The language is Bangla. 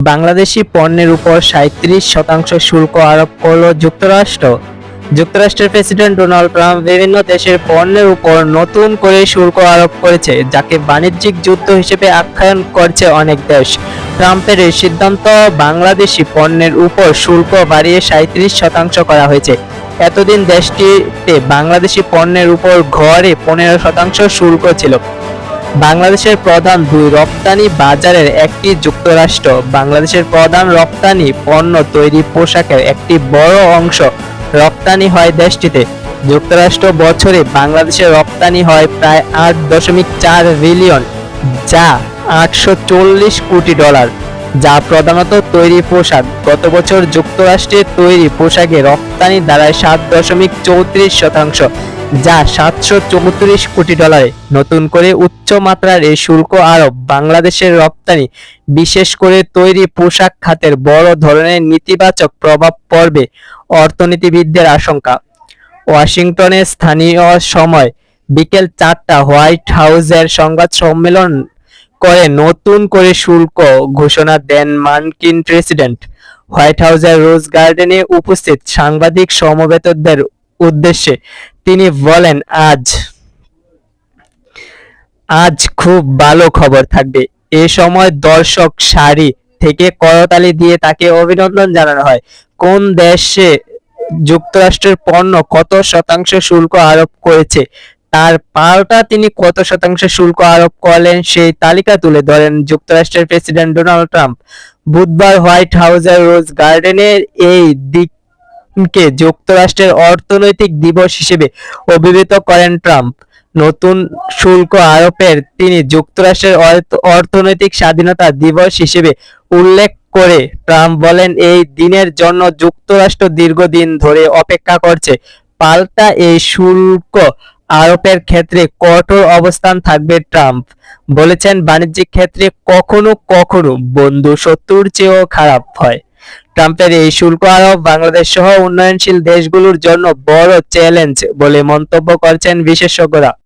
বাংলাদেশি পণ্যের উপর ৩৭% শুল্ক আরোপ করল যুক্তরাষ্ট্র। যুক্তরাষ্ট্রের প্রেসিডেন্ট ডোনাল্ড ট্রাম্প বিভিন্ন দেশের পণ্যের উপর নতুন করে শুল্ক আরোপ করেছে, যাকে বাণিজ্যিক যুদ্ধ হিসেবে আখ্যায়ন করছে অনেক দেশ। ট্রাম্পের এই সিদ্ধান্ত বাংলাদেশি পণ্যের উপর শুল্ক বাড়িয়ে ৩৭% করা হয়েছে। এতদিন দেশটিতে বাংলাদেশি পণ্যের উপর গড়ে 15% শুল্ক ছিল। বাংলাদেশের প্রধান দুই রপ্তানি বাজারের একটি যুক্তরাষ্ট্র। বাংলাদেশের প্রধান রপ্তানি পণ্য তৈরি পোশাকের একটি বড় অংশ রপ্তানি হয় দেশটিতে। যুক্তরাষ্ট্র বছরে বাংলাদেশে রপ্তানি হয় প্রায় ৮.৪ বিলিয়ন, যা $৮৪০ কোটি, যা প্রধানত তৈরি পোশাক। গত বছর যুক্তরাষ্ট্রের তৈরি পোশাকে রপ্তানি দাঁড়ায় ৭.৩৪%, যা $৭34 কোটি। নতুন করে উচ্চমাত্রার এই শুল্ক আরোপ বাংলাদেশের রপ্তানি, বিশেষ করে তৈরি পোশাক খাতের বড় ধরনের নেতিবাচক প্রভাব পড়বে অর্থনীতিবিদদের আশঙ্কা। ওয়াশিংটনে স্থানীয় সময় বিকেল ৪টা হোয়াইট হাউসের সংবাদ সম্মেলন করে নতুন করে শুল্ক ঘোষণা দেন মার্কিন প্রেসিডেন্ট। হোয়াইট হাউসের রোজ গার্ডেনে উপস্থিত সাংবাদিক সমবেতদের উদ্দেশ্যে তিনি বলেন, আজ খুব ভালো খবর থাকবে। এ সময় দর্শক সারি থেকে করতালি দিয়ে তাকে অভিনন্দন জানানো হয়। কোন দেশে যুক্তরাষ্ট্রের পণ্য কত শতাংশ শুল্ক আরোপ করেছে, তার পাল্টা তিনি কত শতাংশ শুল্ক আরোপ করলেন সেই তালিকা তুলে ধরেন যুক্তরাষ্ট্রের প্রেসিডেন্ট ডোনাল্ড ট্রাম্প। বুধবার হোয়াইট হাউসের রোজ গার্ডেনের এই দিনকে যুক্তরাষ্ট্রের অর্থনৈতিক দিবস হিসেবে অভিহিত করেন ট্রাম্প। নতুন শুল্ক আরোপের তিনি যুক্তরাষ্ট্রের অর্থনৈতিক স্বাধীনতা দিবস হিসেবে উল্লেখ করে ট্রাম্প বলেন, এই দিনের জন্য যুক্তরাষ্ট্র দীর্ঘদিন ধরে অপেক্ষা করছে। পাল্টা এই শুল্ক আরোপের ক্ষেত্রে কঠোর অবস্থান থাকবে। ট্রাম্প বলেছেন, বাণিজ্যিক ক্ষেত্রে কখনো কখনো বন্ধু শত্রুর চেয়েও খারাপ হয়। ট্রাম্পের এই শুল্ক আরোপ বাংলাদেশ সহ উন্নয়নশীল দেশগুলোর জন্য বড় চ্যালেঞ্জ বলে মন্তব্য করছেন বিশেষজ্ঞরা।